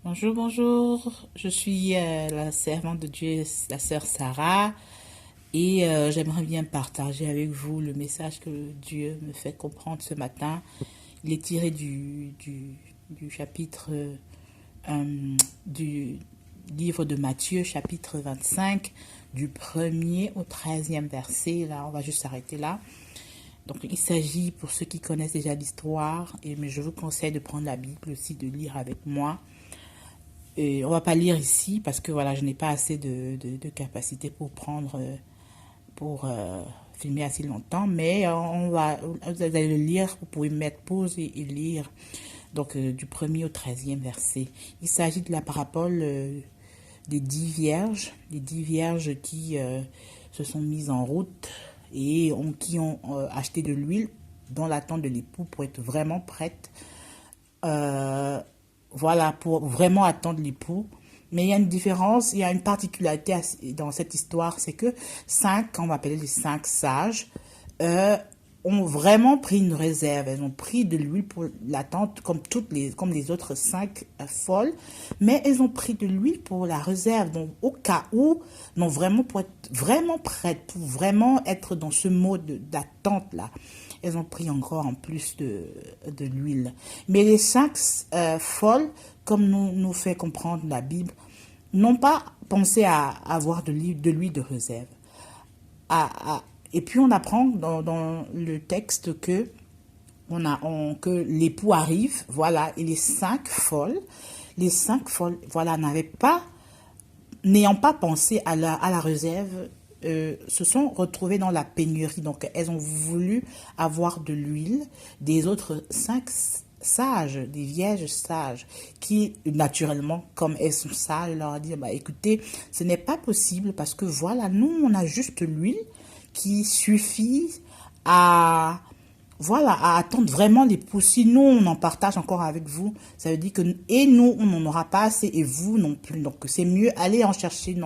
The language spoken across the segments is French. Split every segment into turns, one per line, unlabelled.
Bonjour, bonjour. Je suis la servante de Dieu, la sœur Sarah, et j'aimerais bien partager avec vous le message que Dieu me fait comprendre ce matin. Il est tiré du chapitre du livre de Matthieu, chapitre 25, du 1er au 13e verset. Là, on va juste s'arrêter là. Donc, il s'agit, pour ceux qui connaissent déjà l'histoire, mais je vous conseille de prendre la Bible aussi, de lire avec moi. Et on va pas lire ici parce que voilà, je n'ai pas assez de capacité pour prendre, pour filmer assez longtemps, mais vous allez le lire, vous pouvez mettre pause et lire. Donc, du 1er au 13e verset. Il s'agit de la parabole des 10 vierges, les 10 vierges qui se sont mises en route et qui ont acheté de l'huile dans l'attente de l'époux pour être vraiment prêtes. Euh, voilà, pour vraiment attendre l'époux. Mais il y a une différence, il y a une particularité dans cette histoire, c'est que on va appeler les 5 sages, euh, ont vraiment pris une réserve. Elles ont pris de l'huile pour l'attente, comme les autres 5 folles, mais elles ont pris de l'huile pour la réserve, donc au cas où, non vraiment pour être vraiment prêtes, pour vraiment être dans ce mode d'attente là. Elles ont pris encore en plus de l'huile. Mais les 5 folles, comme nous fait comprendre la Bible, n'ont pas pensé à avoir de l'huile de réserve. Et puis on apprend dans le texte que que l'époux arrive, voilà, et les 5 folles, voilà, n'ayant pas pensé à la réserve, se sont retrouvées dans la pénurie. Donc elles ont voulu avoir de l'huile des autres 5 sages, des vierges sages, qui naturellement, comme elles sont sages, leur a dit, bah écoutez, ce n'est pas possible parce que voilà, nous on a juste l'huile qui suffit à voilà, à attendre vraiment l'époux. Si nous, on en partage encore avec vous, ça veut dire que, et nous, on n'en aura pas assez, et vous non plus. Donc, c'est mieux aller en chercher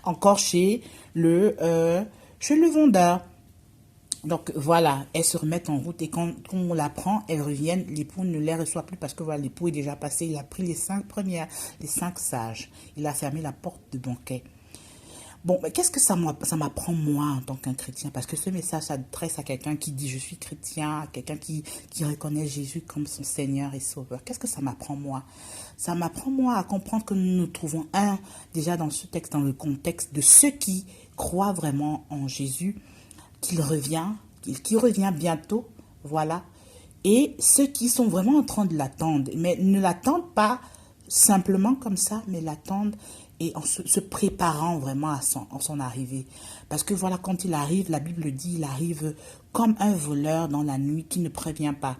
encore chez le vendeur. Donc, voilà, elles se remettent en route, et quand on la prend, elles reviennent, l'époux ne les reçoit plus parce que voilà, l'époux est déjà passé, il a pris les 5 premières, les 5 sages. Il a fermé la porte de banquet. Bon, mais qu'est-ce que ça m'apprend moi en tant qu'un chrétien? Parce que ce message s'adresse à quelqu'un qui dit je suis chrétien, à quelqu'un qui reconnaît Jésus comme son Seigneur et Sauveur. Qu'est-ce que ça m'apprend moi? Ça m'apprend moi à comprendre que nous nous trouvons déjà dans ce texte, dans le contexte de ceux qui croient vraiment en Jésus, qu'il revient bientôt, voilà. Et ceux qui sont vraiment en train de l'attendre, mais ne l'attendent pas simplement comme ça, mais l'attendent et en se préparant vraiment à son arrivée. Parce que voilà, quand il arrive, la Bible dit, il arrive comme un voleur dans la nuit qui ne prévient pas.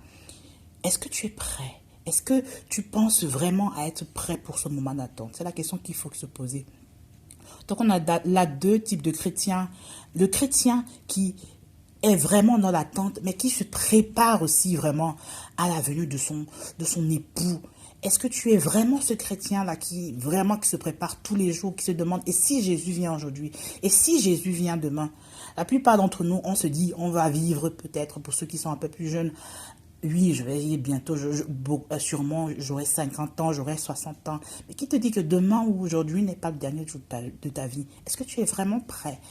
Est-ce que tu es prêt? Est-ce que tu penses vraiment à être prêt pour ce moment d'attente? C'est la question qu'il faut se poser. Donc on a là 2 types de chrétiens. Le chrétien qui est vraiment dans l'attente, mais qui se prépare aussi vraiment à la venue de son époux. Est-ce que tu es vraiment ce chrétien-là qui se prépare tous les jours, qui se demande, et si Jésus vient aujourd'hui? Et si Jésus vient demain? La plupart d'entre nous, on se dit, on va vivre peut-être, pour ceux qui sont un peu plus jeunes, oui, je vais y bientôt, sûrement, j'aurai 50 ans, j'aurai 60 ans. Mais qui te dit que demain ou aujourd'hui n'est pas le dernier jour de ta vie? Est-ce que tu es vraiment prêt?